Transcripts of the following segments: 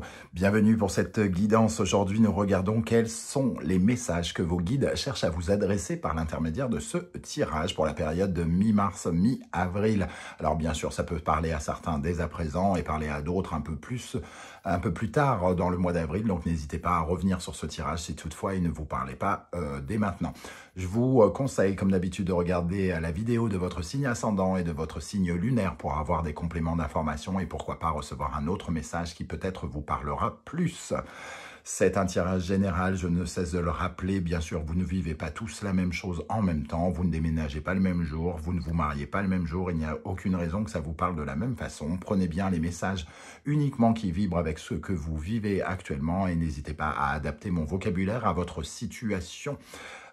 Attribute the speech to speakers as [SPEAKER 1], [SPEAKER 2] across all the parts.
[SPEAKER 1] Gémeaux, bienvenue pour cette guidance. Aujourd'hui, nous regardons quels sont les messages que vos guides cherchent à vous adresser par l'intermédiaire de ce tirage pour la période de mi-mars, mi-avril. Alors bien sûr, ça peut parler à certains dès à présent et parler à d'autres un peu plus tard dans le mois d'avril. Donc n'hésitez pas à revenir sur ce tirage si toutefois il ne vous parlait pas dès maintenant. Je vous conseille, comme d'habitude, de regarder la vidéo de votre signe ascendant et de votre signe lunaire pour avoir des compléments d'information et pourquoi pas recevoir un autre message qui peut-être vous parlera plus. C'est un tirage général, je ne cesse de le rappeler. Bien sûr, vous ne vivez pas tous la même chose en même temps, vous ne déménagez pas le même jour, vous ne vous mariez pas le même jour, il n'y a aucune raison que ça vous parle de la même façon. Prenez bien les messages uniquement qui vibrent avec ce que vous vivez actuellement et n'hésitez pas à adapter mon vocabulaire à votre situation.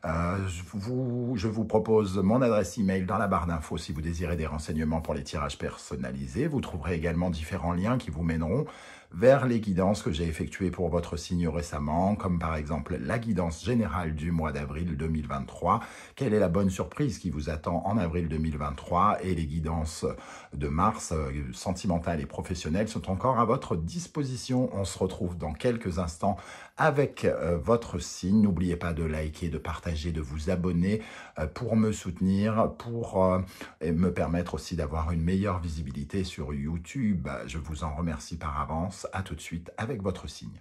[SPEAKER 1] Je vous propose mon adresse email dans la barre d'infos si vous désirez des renseignements pour les tirages personnalisés. Vous trouverez également différents liens qui vous mèneront vers les guidances que j'ai effectuées pour votre signe récemment, comme par exemple la guidance générale du mois d'avril 2023. Quelle est la bonne surprise qui vous attend en avril 2023? Et les guidances de mars, sentimentales et professionnelles, sont encore à votre disposition. On se retrouve dans quelques instants avec votre signe. N'oubliez pas de liker, de partager, de vous abonner pour me soutenir, pour me permettre aussi d'avoir une meilleure visibilité sur YouTube. Je vous en remercie par avance. À tout de suite avec votre signe.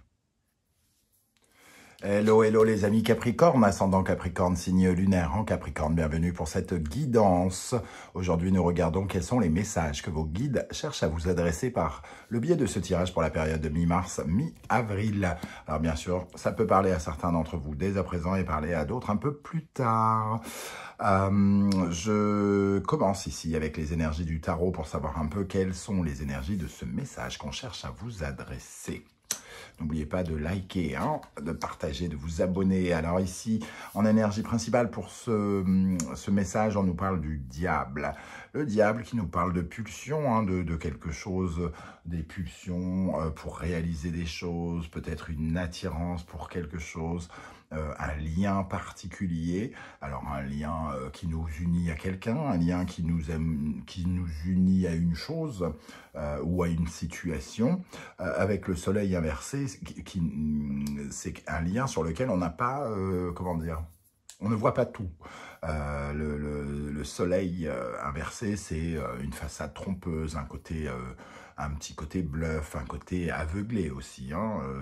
[SPEAKER 1] Hello, hello les amis Capricorne, ascendant Capricorne, signe lunaire en Capricorne. Bienvenue pour cette guidance. Aujourd'hui, nous regardons quels sont les messages que vos guides cherchent à vous adresser par le biais de ce tirage pour la période de mi-mars, mi-avril. Alors bien sûr, ça peut parler à certains d'entre vous dès à présent et parler à d'autres un peu plus tard. Je commence ici avec les énergies du tarot pour savoir un peu quelles sont les énergies de ce message qu'on cherche à vous adresser. N'oubliez pas de liker, de partager, de vous abonner. Alors ici, en énergie principale pour ce message, on nous parle du diable. Le diable qui nous parle de pulsions, de quelque chose, des pulsions pour réaliser des choses, peut-être une attirance pour quelque chose, un lien particulier. Alors un lien qui nous unit à quelqu'un, un lien qui nous unit à une chose ou à une situation. Avec le soleil inversé, c'est un lien sur lequel on n'a pas, comment dire, on ne voit pas tout. Le soleil inversé, c'est une façade trompeuse, un petit côté bluff, un côté aveuglé aussi.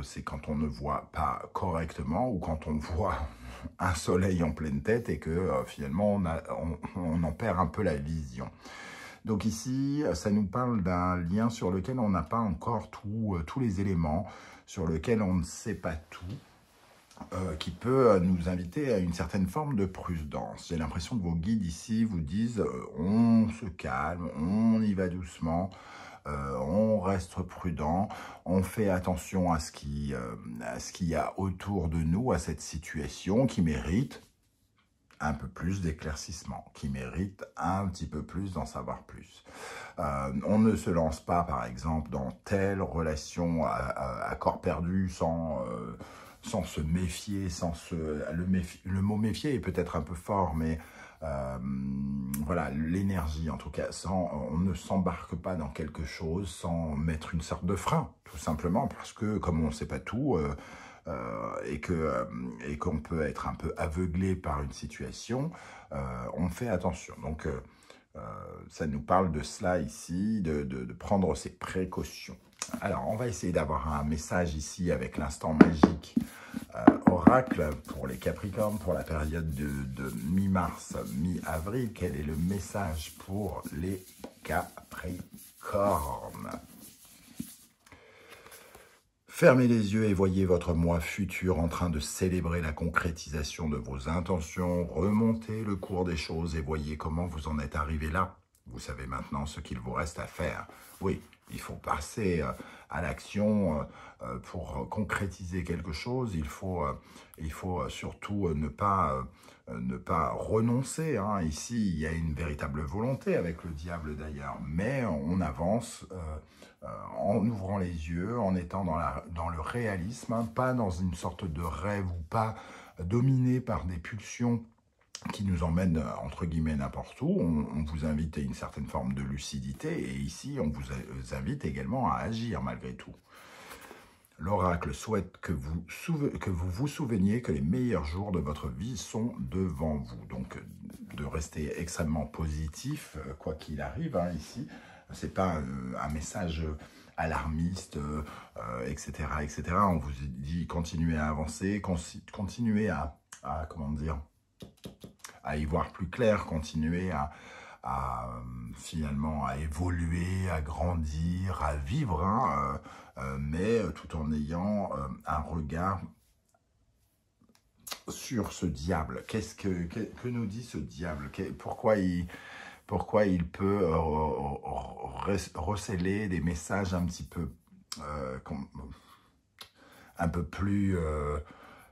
[SPEAKER 1] C'est quand on ne voit pas correctement ou quand on voit un soleil en pleine tête et que finalement on en perd un peu la vision. Donc ici, ça nous parle d'un lien sur lequel on n'a pas encore tous les éléments, sur lequel on ne sait pas tout, qui peut nous inviter à une certaine forme de prudence. J'ai l'impression que vos guides ici vous disent on se calme, on y va doucement, on reste prudent, on fait attention à ce qu'il y a autour de nous, à cette situation qui mérite un peu plus d'éclaircissement, qui mérite un petit peu plus d'en savoir plus. On ne se lance pas, par exemple, dans telle relation à corps perdu sans se méfier, le mot méfier est peut-être un peu fort, mais voilà, l'énergie en tout cas, on ne s'embarque pas dans quelque chose sans mettre une sorte de frein, tout simplement, parce que comme on ne sait pas tout, et qu'on peut être un peu aveuglé par une situation, on fait attention. Donc, ça nous parle de cela ici, de prendre ses précautions. Alors, on va essayer d'avoir un message ici avec l'instant magique oracle pour les Capricornes pour la période de mi-mars, mi-avril. Quel est le message pour les Capricornes ? Fermez les yeux et voyez votre moi futur en train de célébrer la concrétisation de vos intentions. Remontez le cours des choses et voyez comment vous en êtes arrivé là. Vous savez maintenant ce qu'il vous reste à faire. Oui, il faut passer à l'action pour concrétiser quelque chose. Il faut surtout ne pas renoncer. Ici, il y a une véritable volonté avec le diable d'ailleurs, mais on avance en ouvrant les yeux, en étant dans le réalisme, pas dans une sorte de rêve ou pas dominé par des pulsions qui nous emmènent entre guillemets n'importe où. On vous invite à une certaine forme de lucidité et ici on vous invite également à agir malgré tout. L'oracle souhaite que vous vous souveniez que les meilleurs jours de votre vie sont devant vous. Donc, de rester extrêmement positif, quoi qu'il arrive, hein, ici. Ce n'est pas un message alarmiste, etc., etc. On vous dit continuez à avancer, continuez comment dire, à y voir plus clair, continuez finalement à évoluer, à grandir, à vivre, hein, mais tout en ayant un regard sur ce diable. Que nous dit ce diable? Pourquoi il peut recéler des messages un petit peu plus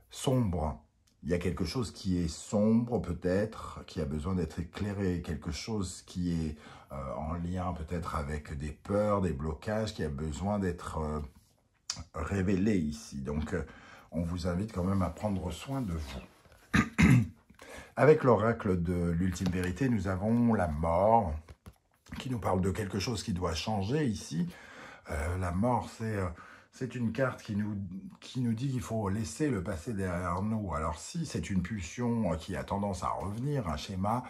[SPEAKER 1] sombres? Il y a quelque chose qui est sombre peut-être, qui a besoin d'être éclairé, quelque chose qui est en lien peut-être avec des peurs, des blocages, qui a besoin d'être révélé ici. Donc, on vous invite quand même à prendre soin de vous. Avec l'oracle de l'ultime vérité, nous avons la mort, qui nous parle de quelque chose qui doit changer ici. La mort, c'est une carte qui nous dit qu'il faut laisser le passé derrière nous. Alors si c'est une pulsion qui a tendance à revenir, un schéma,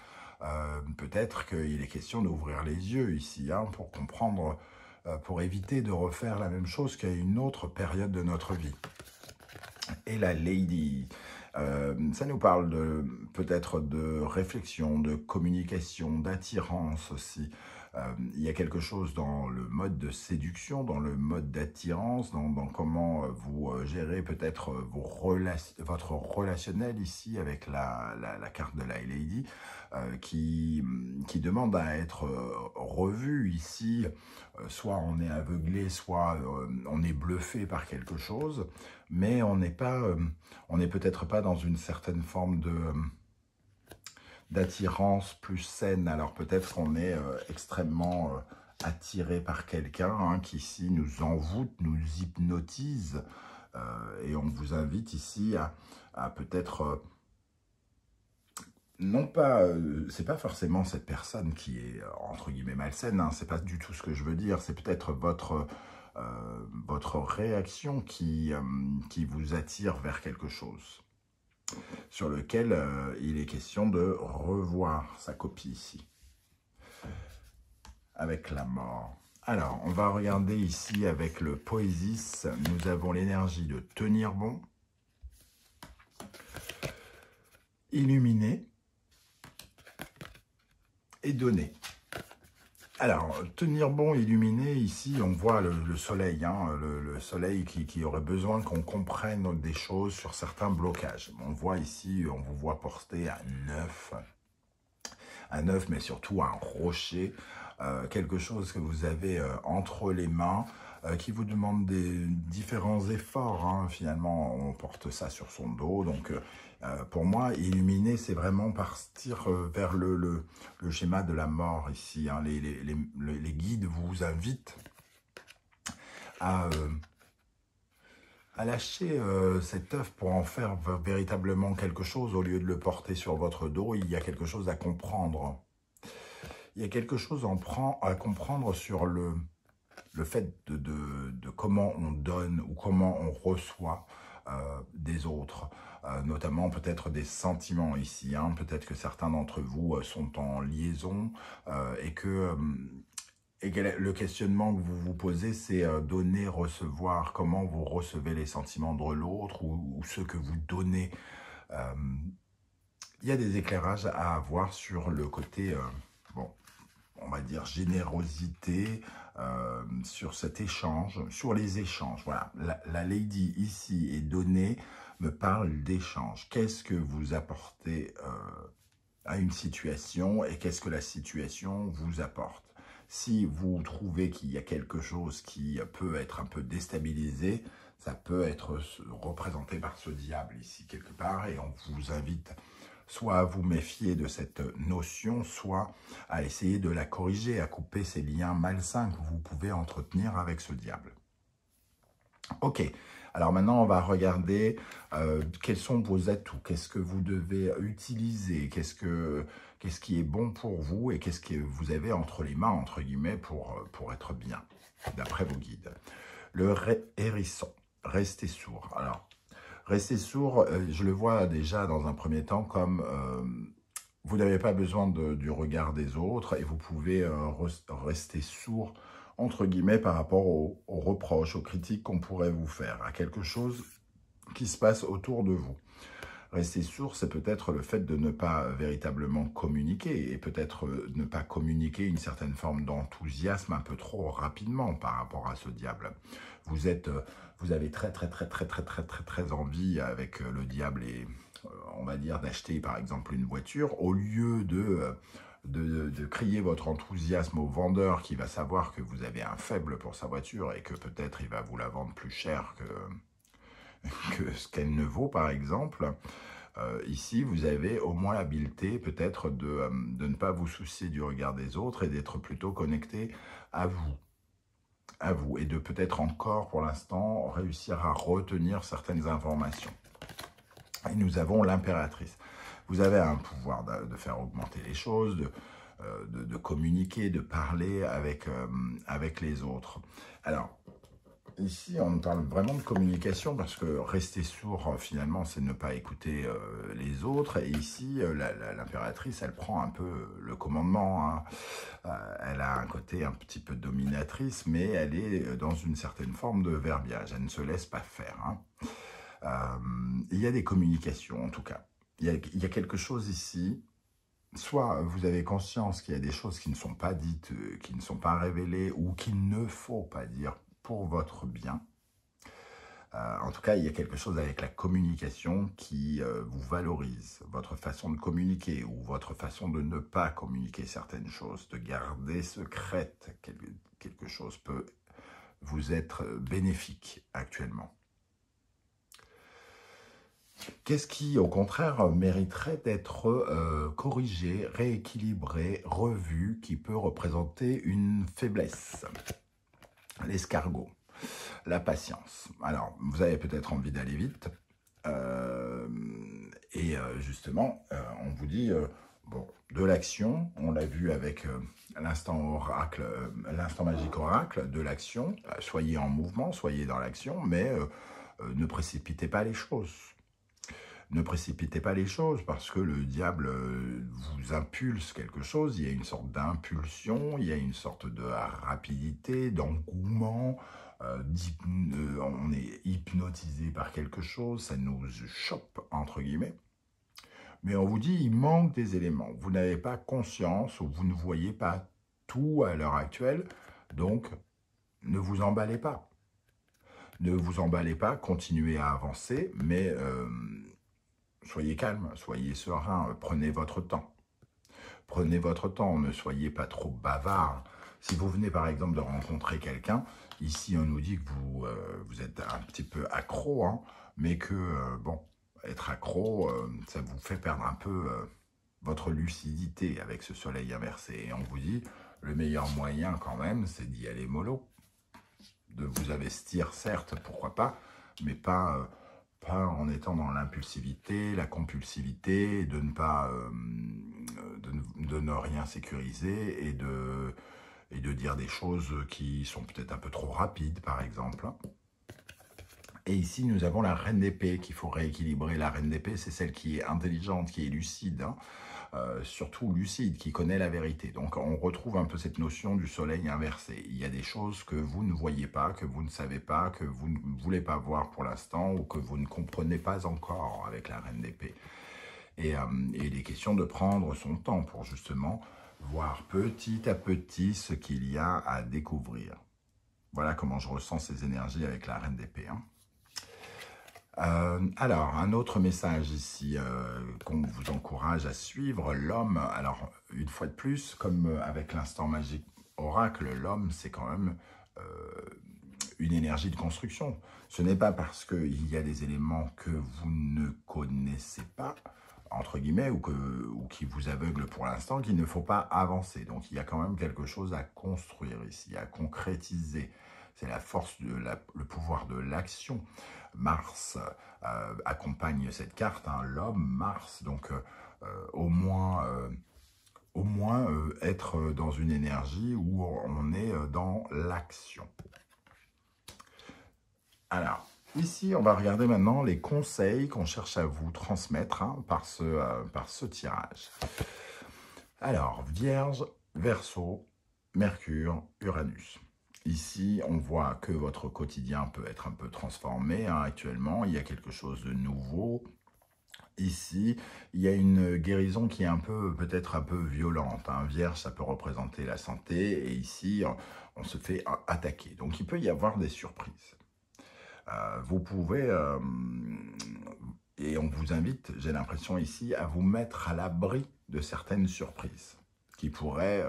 [SPEAKER 1] peut-être qu'il est question d'ouvrir les yeux ici, hein, pour comprendre, pour éviter de refaire la même chose qu'à une autre période de notre vie. Et la Lady, ça nous parle peut-être de réflexion, de communication, d'attirance aussi. Il y a quelque chose dans le mode de séduction, dans le mode d'attirance, dans comment vous gérez peut-être votre relationnel ici avec la carte de la Lady, qui demande à être revue ici. Soit on est aveuglé, soit on est bluffé par quelque chose, mais on n'est peut-être pas dans une certaine forme d'attirance plus saine. Alors peut-être qu'on est extrêmement attiré par quelqu'un, hein, qui ici nous envoûte, nous hypnotise, et on vous invite ici à peut-être... non pas, c'est pas forcément cette personne qui est entre guillemets malsaine, hein, c'est pas du tout ce que je veux dire, c'est peut-être votre réaction qui vous attire vers quelque chose, sur lequel il est question de revoir sa copie ici, avec la mort. Alors, on va regarder ici avec le Poésis, nous avons l'énergie de tenir bon, illuminer et donner. Alors, tenir bon, illuminer, ici, on voit le soleil, hein, le soleil qui aurait besoin qu'on comprenne des choses sur certains blocages. On voit ici, on vous voit porter un œuf, mais surtout un rocher, quelque chose que vous avez entre les mains, qui vous demande des différents efforts, hein. Finalement, on porte ça sur son dos. Donc, pour moi, illuminer, c'est vraiment partir vers le schéma de la mort ici, hein. Les guides vous invitent à lâcher cet œuf pour en faire véritablement quelque chose. Au lieu de le porter sur votre dos, il y a quelque chose à comprendre. Il y a quelque chose à comprendre sur le fait de comment on donne ou comment on reçoit des autres, notamment peut-être des sentiments ici, hein. Peut-être que certains d'entre vous sont en liaison et que le questionnement que vous vous posez, c'est donner, recevoir, comment vous recevez les sentiments de l'autre ou ce que vous donnez. Il y a des éclairages à avoir sur le côté, bon, on va dire générosité, sur cet échange, sur les échanges. Voilà, la Lady ici est donnée, me parle d'échange. Qu'est-ce que vous apportez à une situation et qu'est-ce que la situation vous apporte? Si vous trouvez qu'il y a quelque chose qui peut être un peu déstabilisé, ça peut être représenté par ce diable ici quelque part, et on vous invite soit à vous méfier de cette notion, soit à essayer de la corriger, à couper ces liens malsains que vous pouvez entretenir avec ce diable. Ok, alors maintenant on va regarder quels sont vos atouts, qu'est-ce que vous devez utiliser, qu'est-ce qui est bon pour vous et qu'est-ce que vous avez entre les mains, entre guillemets, pour être bien, d'après vos guides. Le hérisson. restez sourd. Alors, restez sourd, je le vois déjà dans un premier temps comme vous n'avez pas besoin du regard des autres et vous pouvez rester sourd, entre guillemets, par rapport aux reproches, aux critiques qu'on pourrait vous faire, à quelque chose qui se passe autour de vous. Rester sourd, c'est peut-être le fait de ne pas véritablement communiquer et peut-être ne pas communiquer une certaine forme d'enthousiasme un peu trop rapidement par rapport à ce diable. Vous avez très envie avec le diable et on va dire d'acheter par exemple une voiture au lieu de crier votre enthousiasme au vendeur qui va savoir que vous avez un faible pour sa voiture et que peut-être il va vous la vendre plus cher que ce qu'elle ne vaut par exemple. Ici, vous avez au moins l'habileté peut-être de ne pas vous soucier du regard des autres et d'être plutôt connecté à vous, et de peut-être encore pour l'instant réussir à retenir certaines informations. Et nous avons l'impératrice. Vous avez un pouvoir de faire augmenter les choses, de communiquer, de parler avec les autres. Alors, ici, on parle vraiment de communication parce que rester sourd, finalement, c'est ne pas écouter les autres. Et ici, l'impératrice, elle prend un peu le commandement. Hein. Elle a un côté un petit peu dominatrice, mais elle est dans une certaine forme de verbiage. Elle ne se laisse pas faire. Hein. Il y a des communications, en tout cas. Il y a quelque chose ici. Soit vous avez conscience qu'il y a des choses qui ne sont pas dites, qui ne sont pas révélées ou qu'il ne faut pas dire pour votre bien. En tout cas, il y a quelque chose avec la communication qui vous valorise, votre façon de communiquer ou votre façon de ne pas communiquer certaines choses, de garder secrète quelque chose peut vous être bénéfique actuellement. Qu'est-ce qui, au contraire, mériterait d'être corrigé, rééquilibré, revu, qui peut représenter une faiblesse? L'escargot, la patience. Alors, vous avez peut-être envie d'aller vite. Justement, on vous dit, bon, de l'action, on l'a vu avec l'instant oracle, l'instant magique oracle, de l'action. Soyez en mouvement, soyez dans l'action, mais ne précipitez pas les choses. Ne précipitez pas les choses parce que le diable vous impulse quelque chose. Il y a une sorte d'impulsion, il y a une sorte de rapidité, d'engouement. On est hypnotisé par quelque chose, ça nous chope, entre guillemets. Mais on vous dit, il manque des éléments. Vous n'avez pas conscience ou vous ne voyez pas tout à l'heure actuelle. Donc, ne vous emballez pas. Ne vous emballez pas, continuez à avancer, mais soyez calme, soyez serein, prenez votre temps. Prenez votre temps, ne soyez pas trop bavard. Si vous venez par exemple de rencontrer quelqu'un, ici on nous dit que vous êtes un petit peu accro, hein, mais que, bon, être accro, ça vous fait perdre un peu votre lucidité avec ce soleil inversé. Et on vous dit, le meilleur moyen quand même, c'est d'y aller mollo. De vous investir, certes, pourquoi pas, mais pas en étant dans l'impulsivité, la compulsivité, de ne pas, de ne rien sécuriser et de dire des choses qui sont peut-être un peu trop rapides, par exemple. Et ici, nous avons la reine d'épée qu'il faut rééquilibrer. La reine d'épée, c'est celle qui est intelligente, qui est lucide, hein. Surtout lucide, qui connaît la vérité. Donc, on retrouve un peu cette notion du soleil inversé. Il y a des choses que vous ne voyez pas, que vous ne savez pas, que vous ne voulez pas voir pour l'instant ou que vous ne comprenez pas encore avec la reine d'épée. Et il est question de prendre son temps pour justement voir petit à petit ce qu'il y a à découvrir. Voilà comment je ressens ces énergies avec la reine d'épée, hein. Alors, un autre message ici qu'on vous encourage à suivre, l'homme. Alors, une fois de plus, comme avec l'instant magique oracle, l'homme, c'est quand même une énergie de construction. Ce n'est pas parce qu'il y a des éléments que vous ne connaissez pas, entre guillemets, ou qui vous aveuglent pour l'instant, qu'il ne faut pas avancer. Donc, il y a quand même quelque chose à construire ici, à concrétiser. C'est la force, le pouvoir de l'action. Mars accompagne cette carte, hein, l'homme, Mars, donc au moins être dans une énergie où on est dans l'action. Alors, Ici, on va regarder maintenant les conseils qu'on cherche à vous transmettre par ce tirage. Alors, Vierge, Verseau, Mercure, Uranus. Ici, on voit que votre quotidien peut être un peu transformé actuellement. Il y a quelque chose de nouveau. Ici, il y a une guérison qui est peut-être un peu violente. Vierge, ça peut représenter la santé. Et ici, on se fait attaquer. Donc, il peut y avoir des surprises. Vous pouvez, et on vous invite, j'ai l'impression ici, à vous mettre à l'abri de certaines surprises qui pourraient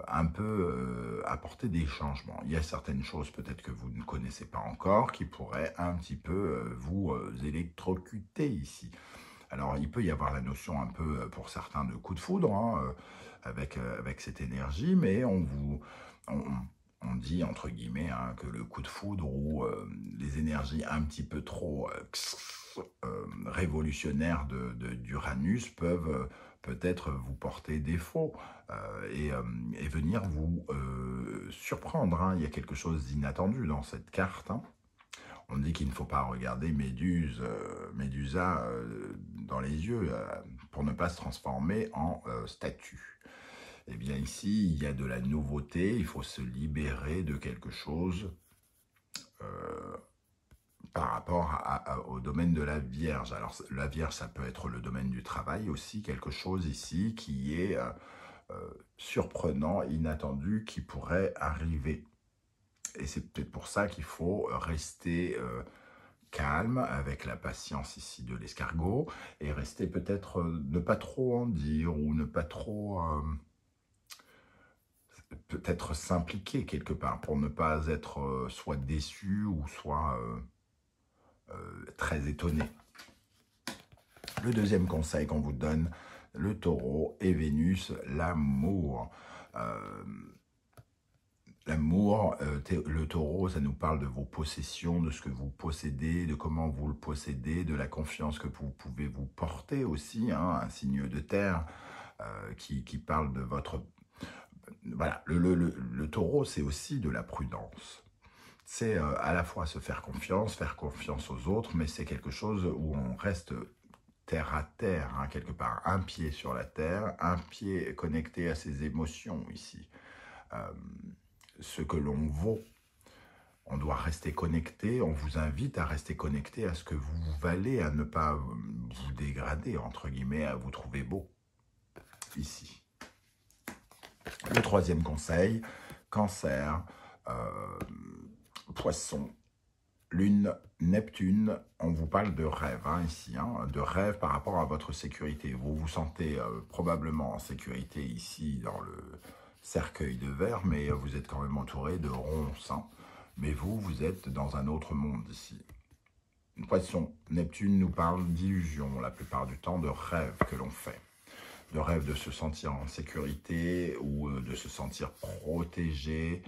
[SPEAKER 1] un peu apporter des changements. Il y a certaines choses peut-être que vous ne connaissez pas encore qui pourraient un petit peu vous électrocuter ici. Alors, il peut y avoir la notion un peu, pour certains, de coup de foudre avec cette énergie, mais on dit, entre guillemets, que le coup de foudre ou les énergies un petit peu trop révolutionnaires d'Uranus peuvent peut-être vous porter défaut et venir vous surprendre. Il y a quelque chose d'inattendu dans cette carte. On dit qu'il ne faut pas regarder Médusa dans les yeux pour ne pas se transformer en statue. Eh bien ici, il y a de la nouveauté, il faut se libérer de quelque chose par rapport au domaine de la Vierge. Alors la Vierge, ça peut être le domaine du travail aussi, quelque chose ici qui est surprenant, inattendu, qui pourrait arriver. Et c'est peut-être pour ça qu'il faut rester calme, avec la patience ici de l'escargot, et rester peut-être, ne pas trop en dire, ou ne pas trop... peut-être s'impliquer quelque part, pour ne pas être soit déçu, ou soit très étonné. Le deuxième conseil qu'on vous donne, le taureau et Vénus, l'amour. L'amour, le taureau, ça nous parle de vos possessions, de ce que vous possédez, de comment vous le possédez, de la confiance que vous pouvez vous porter aussi, un signe de terre qui parle de votre... Voilà, le taureau, c'est aussi de la prudence. C'est à la fois se faire confiance aux autres, mais c'est quelque chose où on reste terre à terre, quelque part, un pied sur la terre, un pied connecté à ses émotions ici. Ce que l'on vaut, on doit rester connecté, on vous invite à rester connecté à ce que vous valez, à ne pas vous dégrader, entre guillemets, à vous trouver beau, ici. Le troisième conseil, Cancer, Poisson, Lune, Neptune, on vous parle de rêve ici, de rêve par rapport à votre sécurité. Vous vous sentez probablement en sécurité ici dans le cercueil de verre, mais vous êtes quand même entouré de ronces. Mais vous êtes dans un autre monde ici. Poisson, Neptune nous parle d'illusions, la plupart du temps de rêves que l'on fait. De rêve de se sentir en sécurité ou de se sentir protégé,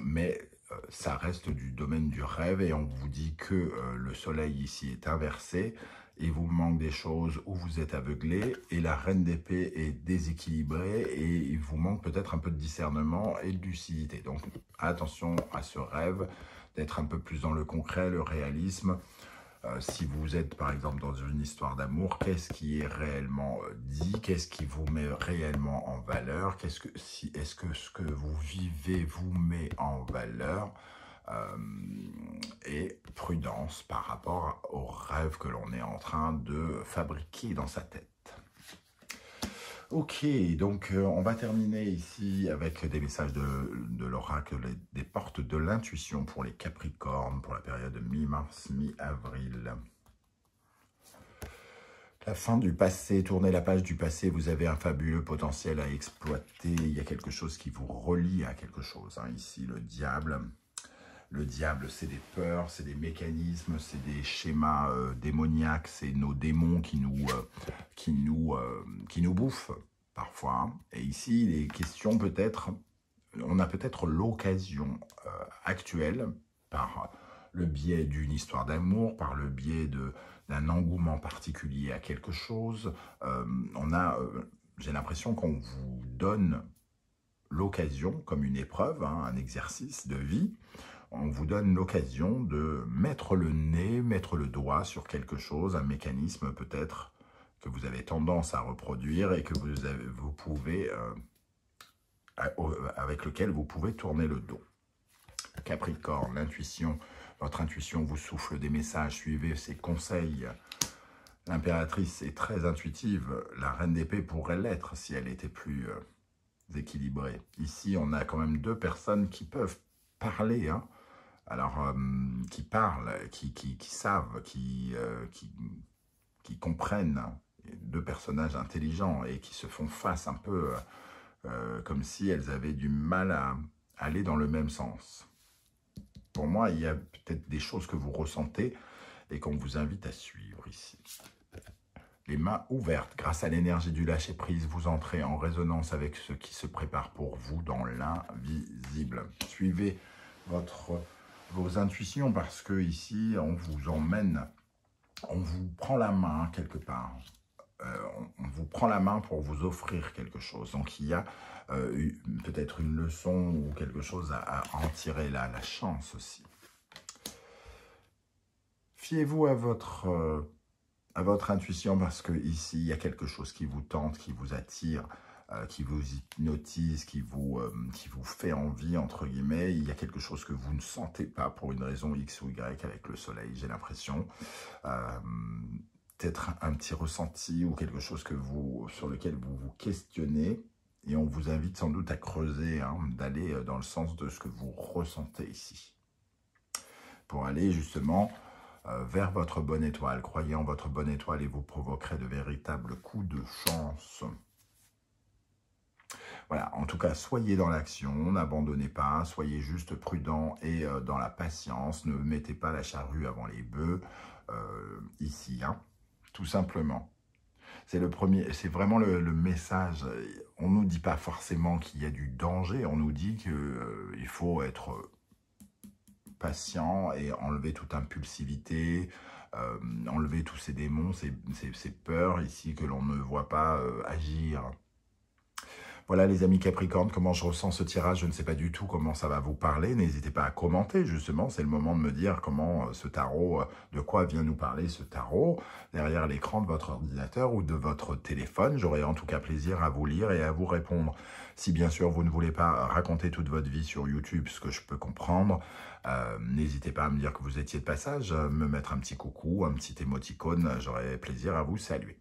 [SPEAKER 1] mais ça reste du domaine du rêve et on vous dit que le soleil ici est inversé, il vous manque des choses où vous êtes aveuglé et la reine d'épée est déséquilibrée et il vous manque peut-être un peu de discernement et de lucidité. Donc attention à ce rêve, d'être un peu plus dans le concret, le réalisme. Si vous êtes par exemple dans une histoire d'amour, qu'est-ce qui est réellement dit, qu'est-ce qui vous met réellement en valeur, est-ce que ce que vous vivez vous met en valeur, et prudence par rapport aux rêves que l'on est en train de fabriquer dans sa tête. Ok, donc on va terminer ici avec des messages de l'oracle, des portes de l'intuition pour les Capricornes, pour la période mi-mars, mi-avril. La fin du passé, tournez la page du passé, vous avez un fabuleux potentiel à exploiter, il y a quelque chose qui vous relie à quelque chose. Ici, le diable. Le diable, c'est des peurs, c'est des mécanismes, c'est des schémas démoniaques, c'est nos démons qui nous bouffent parfois. Et ici, il est question peut-être, on a peut-être l'occasion actuelle, par le biais d'une histoire d'amour, par le biais d'un engouement particulier à quelque chose, j'ai l'impression qu'on vous donne l'occasion, comme une épreuve, un exercice de vie, on vous donne l'occasion de mettre le nez, mettre le doigt sur quelque chose, un mécanisme peut-être que vous avez tendance à reproduire et que vous pouvez, avec lequel vous pouvez tourner le dos. Capricorne, l'intuition, votre intuition vous souffle des messages, suivez ses conseils. L'impératrice est très intuitive, la reine d'épée pourrait l'être si elle était plus équilibrée. Ici, on a quand même deux personnes qui peuvent parler, hein. Alors, qui parlent, qui savent, qui comprennent, deux personnages intelligents et qui se font face un peu comme si elles avaient du mal à aller dans le même sens. Pour moi, il y a peut-être des choses que vous ressentez et qu'on vous invite à suivre ici. Les mains ouvertes, grâce à l'énergie du lâcher-prise, vous entrez en résonance avec ce qui se prépare pour vous dans l'invisible. Suivez vos intuitions parce que ici, on vous emmène, on vous prend la main quelque part. On vous prend la main pour vous offrir quelque chose. Donc, il y a peut-être une leçon ou quelque chose à en tirer là, la chance aussi. Fiez-vous à votre intuition parce que ici, il y a quelque chose qui vous tente, qui vous attire, qui vous hypnotise, qui vous fait envie, entre guillemets. Il y a quelque chose que vous ne sentez pas pour une raison X ou Y avec le soleil, j'ai l'impression. Peut-être un petit ressenti ou quelque chose sur lequel vous vous questionnez. Et on vous invite sans doute à creuser, hein, d'aller dans le sens de ce que vous ressentez ici. Pour aller justement vers votre bonne étoile. Croyez en votre bonne étoile et vous provoquerez de véritables coups de chance. Voilà, en tout cas, soyez dans l'action, n'abandonnez pas, soyez juste prudent et dans la patience. Ne mettez pas la charrue avant les bœufs ici, hein, tout simplement. C'est vraiment le message. On ne nous dit pas forcément qu'il y a du danger, on nous dit qu'il faut être patient et enlever toute impulsivité, enlever tous ces démons, ces peurs ici que l'on ne voit pas agir. Voilà les amis Capricorne, comment je ressens ce tirage, je ne sais pas du tout comment ça va vous parler. N'hésitez pas à commenter justement, c'est le moment de me dire comment ce tarot, de quoi vient nous parler ce tarot, derrière l'écran de votre ordinateur ou de votre téléphone. J'aurai en tout cas plaisir à vous lire et à vous répondre. Si bien sûr vous ne voulez pas raconter toute votre vie sur YouTube, ce que je peux comprendre, n'hésitez pas à me dire que vous étiez de passage, me mettre un petit coucou, un petit émoticône, j'aurai plaisir à vous saluer.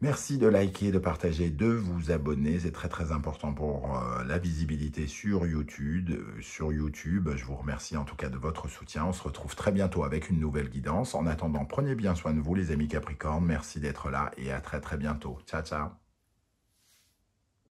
[SPEAKER 1] Merci de liker, de partager, de vous abonner. C'est très très important pour la visibilité sur YouTube. Je vous remercie en tout cas de votre soutien. On se retrouve très bientôt avec une nouvelle guidance. En attendant, prenez bien soin de vous les amis Capricorne. Merci d'être là et à très très bientôt. Ciao ciao.